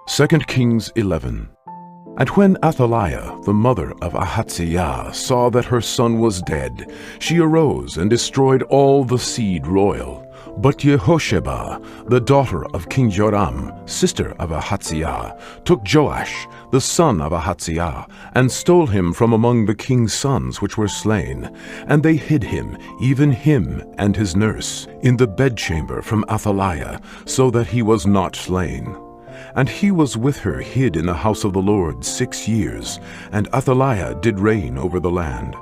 2 Kings 11. And when Athaliah, the mother of Ahaziah, saw that her son was dead, she arose and destroyed all the seed royal. But Jehosheba, the daughter of King Joram, sister of Ahaziah, took Joash, the son of Ahaziah, and stole him from among the king's sons which were slain. And they hid him, even him and his nurse, in the bedchamber from Athaliah, so that he was not slain. And he was with her hid in the house of the Lord 6 years, and Athaliah did reign over the land.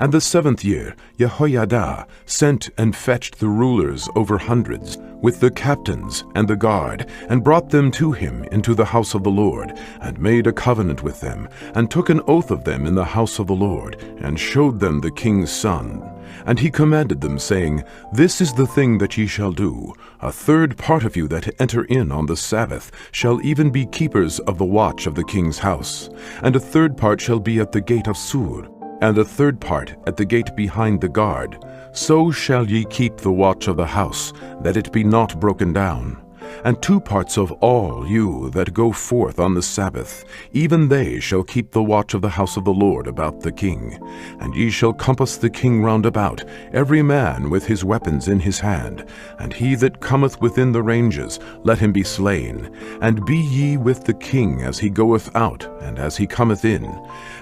And the 7th year Jehoiada sent and fetched the rulers over hundreds, with the captains and the guard, and brought them to him into the house of the Lord, and made a covenant with them, and took an oath of them in the house of the Lord, and showed them the king's son. And he commanded them, saying, This is the thing that ye shall do. A third part of you that enter in on the Sabbath shall even be keepers of the watch of the king's house, and a third part shall be at the gate of Sur, and a third part at the gate behind the guard. So shall ye keep the watch of the house, that it be not broken down. And 2 parts of all you that go forth on the Sabbath, even they shall keep the watch of the house of the Lord about the king. And ye shall compass the king round about, every man with his weapons in his hand. And he that cometh within the ranges, let him be slain. And be ye with the king as he goeth out, and as he cometh in.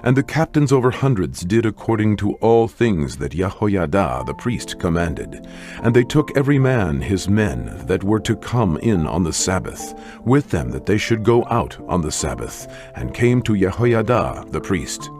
And the captains over hundreds did according to all things that Jehoiada the priest commanded. And they took every man his men that were to come in on the Sabbath, with them that they should go out on the Sabbath, and came to Jehoiada the priest.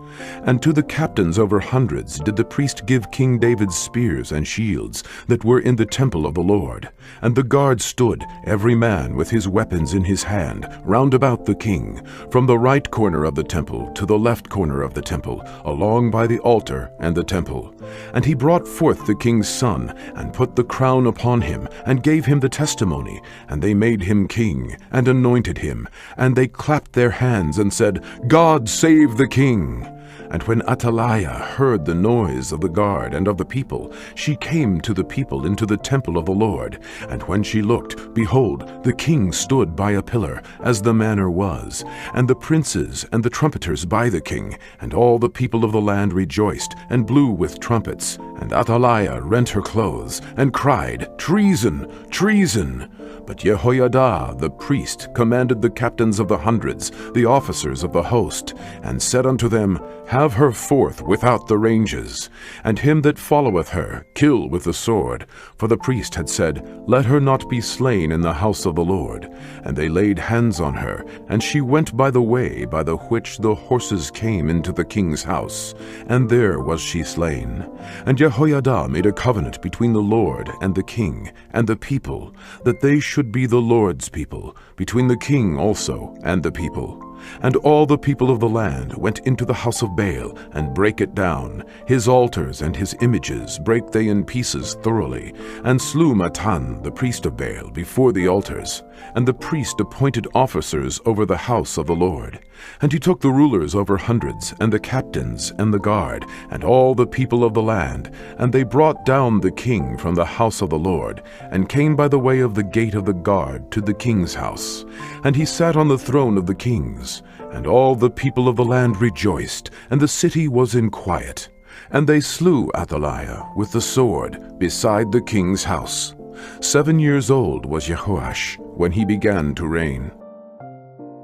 And to the captains over hundreds did the priest give King David's spears and shields that were in the temple of the Lord. And the guard stood, every man with his weapons in his hand, round about the king, from the right corner of the temple to the left corner of the temple, along by the altar and the temple. And he brought forth the king's son, and put the crown upon him, and gave him the testimony. And they made him king, and anointed him. And they clapped their hands, and said, God save the king! And when Athaliah heard the noise of the guard and of the people, she came to the people into the temple of the Lord. And when she looked, behold, the king stood by a pillar, as the manner was, and the princes and the trumpeters by the king. And all the people of the land rejoiced, and blew with trumpets. And Athaliah rent her clothes, and cried, Treason! Treason! But Jehoiada the priest commanded the captains of the hundreds, the officers of the host, and said unto them, Have her forth without the ranges, and him that followeth her kill with the sword. For the priest had said, Let her not be slain in the house of the Lord. And they laid hands on her, and she went by the way by the which the horses came into the king's house, and there was she slain. And Jehoiada made a covenant between the Lord and the king and the people, that they should be the Lord's people, between the king also and the people. And all the people of the land went into the house of Baal, and brake it down. His altars and his images brake they in pieces thoroughly, and slew Mattan the priest of Baal before the altars. And the priest appointed officers over the house of the Lord. And he took the rulers over hundreds, and the captains, and the guard, and all the people of the land, and they brought down the king from the house of the Lord, and came by the way of the gate of the guard to the king's house. And he sat on the throne of the kings. And all the people of the land rejoiced, and the city was in quiet. And they slew Athaliah with the sword beside the king's house. 7 years old was Jehoash when he began to reign.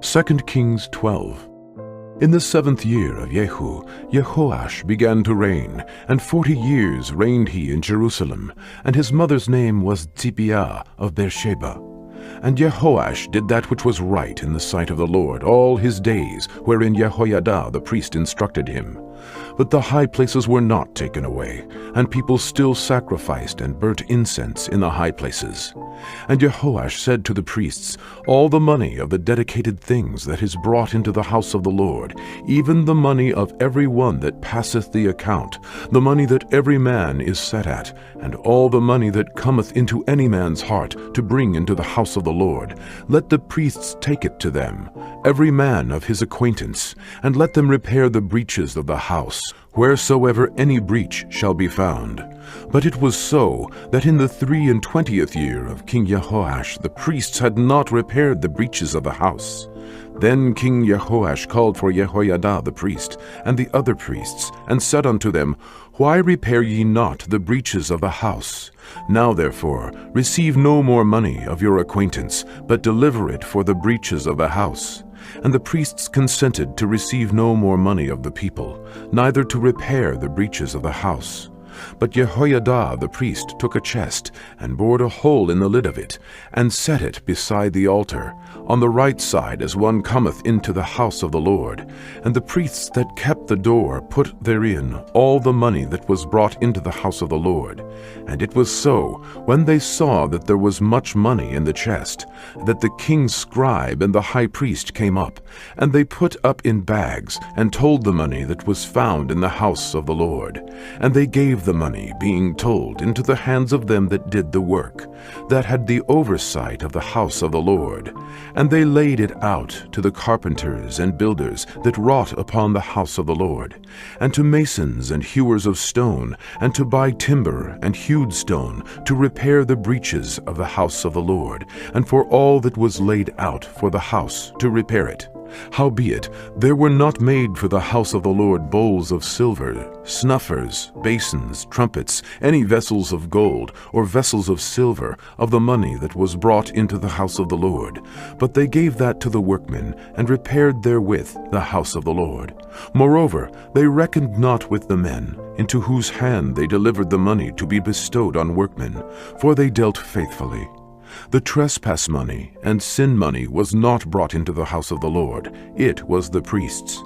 2 Kings 12. In the 7th year of Jehu, Jehoash began to reign, and 40 years reigned he in Jerusalem, and his mother's name was Zibiah of Beersheba. And Jehoash did that which was right in the sight of the Lord all his days, wherein Jehoiada the priest instructed him. But the high places were not taken away, and people still sacrificed and burnt incense in the high places. And Jehoash said to the priests, All the money of the dedicated things that is brought into the house of the Lord, even the money of every one that passeth the account, the money that every man is set at, and all the money that cometh into any man's heart to bring into the house of the Lord, let the priests take it to them, every man of his acquaintance, and let them repair the breaches of the house, wheresoever any breach shall be found. But it was so, that in the 23 year of King Jehoash the priests had not repaired the breaches of the house. Then King Jehoash called for Jehoiada the priest, and the other priests, and said unto them, Why repair ye not the breaches of the house? Now therefore receive no more money of your acquaintance, but deliver it for the breaches of the house. And the priests consented to receive no more money of the people, neither to repair the breaches of the house. But Jehoiada the priest took a chest, and bored a hole in the lid of it, and set it beside the altar, on the right side as one cometh into the house of the Lord. And the priests that kept the door put therein all the money that was brought into the house of the Lord. And it was so, when they saw that there was much money in the chest, that the king's scribe and the high priest came up, and they put up in bags, and told the money that was found in the house of the Lord. And they gave the money, being told, into the hands of them that did the work, that had the oversight of the house of the Lord. And they laid it out to the carpenters and builders that wrought upon the house of the Lord, and to masons and hewers of stone, and to buy timber and hewed stone, to repair the breaches of the house of the Lord, and for all that was laid out for the house to repair it. Howbeit, there were not made for the house of the Lord bowls of silver, snuffers, basins, trumpets, any vessels of gold, or vessels of silver, of the money that was brought into the house of the Lord. But they gave that to the workmen, and repaired therewith the house of the Lord. Moreover, they reckoned not with the men, into whose hand they delivered the money to be bestowed on workmen, for they dealt faithfully. The trespass money and sin money was not brought into the house of the Lord, it was the priests.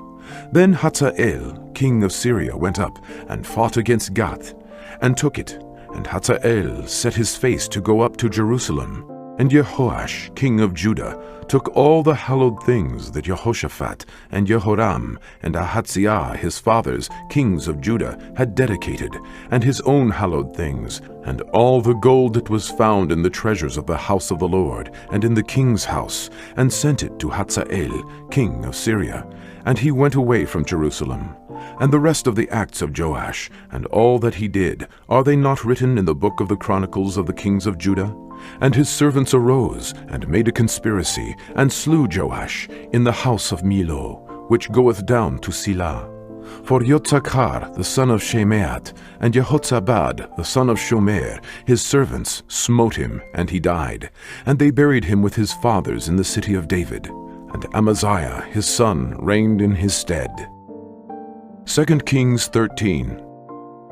Then Hazael, king of Syria, went up, and fought against Gath, and took it. And Hazael set his face to go up to Jerusalem. And Jehoash, king of Judah, took all the hallowed things that Jehoshaphat, and Jehoram, and Ahaziah his fathers, kings of Judah, had dedicated, and his own hallowed things, and all the gold that was found in the treasures of the house of the Lord, and in the king's house, and sent it to Hazael, king of Syria. And he went away from Jerusalem. And the rest of the acts of Joash, and all that he did, are they not written in the book of the Chronicles of the kings of Judah? And his servants arose, and made a conspiracy, and slew Joash in the house of Millo, which goeth down to Silah. For Yotzakar the son of Shemeat, and Jehotzabad the son of Shomer, his servants, smote him, and he died. And they buried him with his fathers in the city of David. And Amaziah his son reigned in his stead. 2 Kings 13.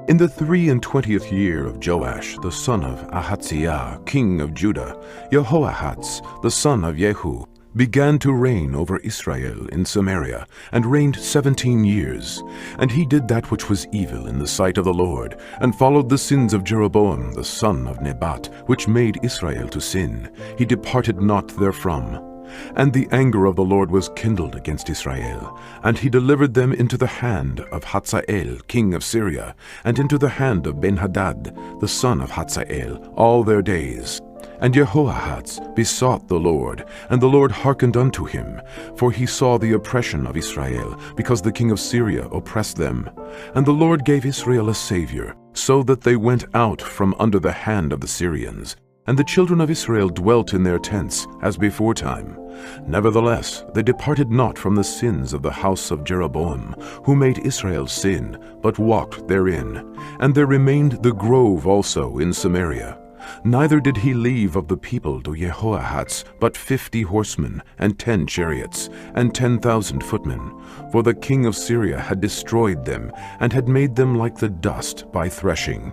In the 23 year of Joash the son of Ahaziah, king of Judah, Jehoahaz the son of Jehu began to reign over Israel in Samaria, and reigned 17 years. And he did that which was evil in the sight of the Lord, and followed the sins of Jeroboam the son of Nebat, which made Israel to sin. He departed not therefrom. And the anger of the Lord was kindled against Israel, and he delivered them into the hand of Hazael, king of Syria, and into the hand of Benhadad, the son of Hazael, all their days. And Jehoahaz besought the Lord, and the Lord hearkened unto him, for he saw the oppression of Israel, because the king of Syria oppressed them. And the Lord gave Israel a Savior, so that they went out from under the hand of the Syrians. And the children of Israel dwelt in their tents, as beforetime. Nevertheless, they departed not from the sins of the house of Jeroboam, who made Israel sin, but walked therein. And there remained the grove also in Samaria. Neither did he leave of the people to Jehoahaz but 50 horsemen, and 10 chariots, and 10,000 footmen. For the king of Syria had destroyed them, and had made them like the dust by threshing.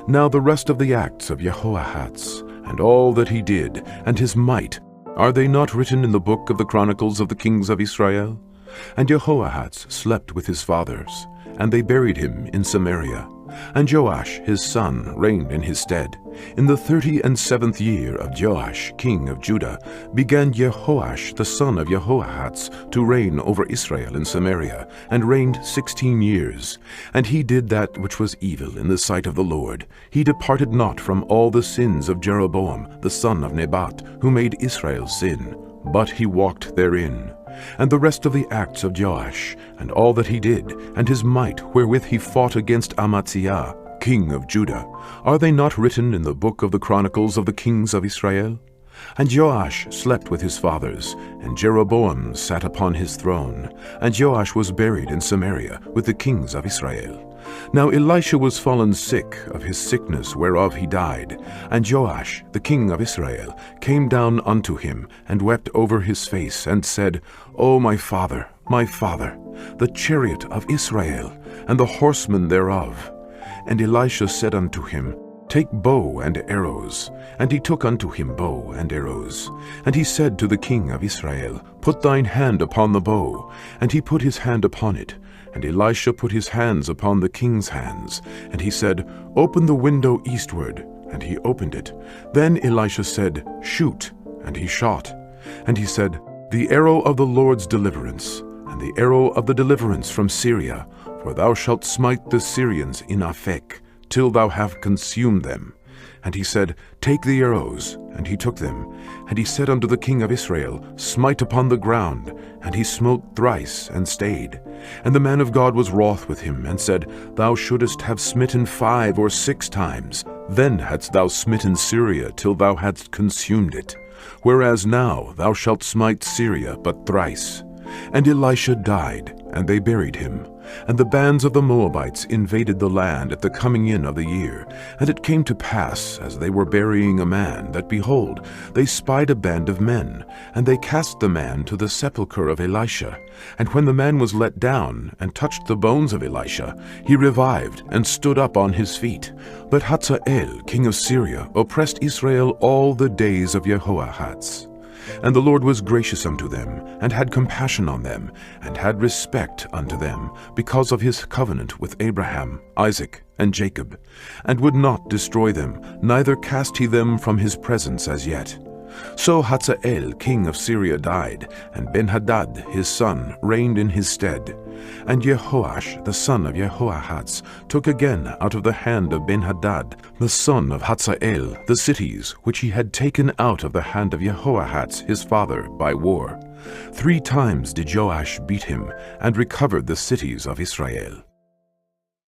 Now the rest of the acts of Jehoahaz, and all that he did, and his might, are they not written in the book of the Chronicles of the kings of Israel? And Jehoahaz slept with his fathers, and they buried him in Samaria. And Joash his son reigned in his stead. In the 37th year of Joash king of Judah began Jehoash the son of Jehoahaz to reign over Israel in Samaria, and reigned 16 years. And he did that which was evil in the sight of the Lord. He departed not from all the sins of Jeroboam the son of Nebat, who made Israel sin, but he walked therein. and the rest of the acts of Joash, and all that he did, and his might wherewith he fought against Amaziah, king of Judah, are they not written in the book of the Chronicles of the kings of Israel? And Joash slept with his fathers, and Jeroboam sat upon his throne, and Joash was buried in Samaria with the kings of Israel. Now Elisha was fallen sick of his sickness whereof he died, and Joash, the king of Israel, came down unto him, and wept over his face, and said, O my father, the chariot of Israel, and the horsemen thereof. And Elisha said unto him, Take bow and arrows. And he took unto him bow and arrows. And he said to the king of Israel, Put thine hand upon the bow. And he put his hand upon it. And Elisha put his hands upon the king's hands. And he said, Open the window eastward. And he opened it. Then Elisha said, Shoot. And he shot. And he said, The arrow of the Lord's deliverance, and the arrow of the deliverance from Syria, for thou shalt smite the Syrians in Aphek, till thou have consumed them. And he said, Take the arrows. And he took them. And he said unto the king of Israel, Smite upon the ground. And he smote thrice, and stayed. And the man of God was wroth with him, and said, Thou shouldest have smitten 5 or 6 times. Then hadst thou smitten Syria till thou hadst consumed it. Whereas now thou shalt smite Syria but thrice. And Elisha died, and they buried him. And the bands of the Moabites invaded the land at the coming in of the year. And it came to pass, as they were burying a man, that, behold, they spied a band of men. And they cast the man to the sepulchre of Elisha. And when the man was let down, and touched the bones of Elisha, he revived, and stood up on his feet. But Hazael, king of Syria, oppressed Israel all the days of Jehoahaz. And the Lord was gracious unto them, and had compassion on them, and had respect unto them, because of his covenant with Abraham, Isaac, and Jacob, and would not destroy them, neither cast he them from his presence as yet. So Hazael king of Syria died, and Benhadad his son reigned in his stead. And Jehoash the son of Jehoahaz took again out of the hand of Benhadad the son of Hazael the cities which he had taken out of the hand of Jehoahaz his father by war. 3 times did Joash beat him, and recovered the cities of Israel.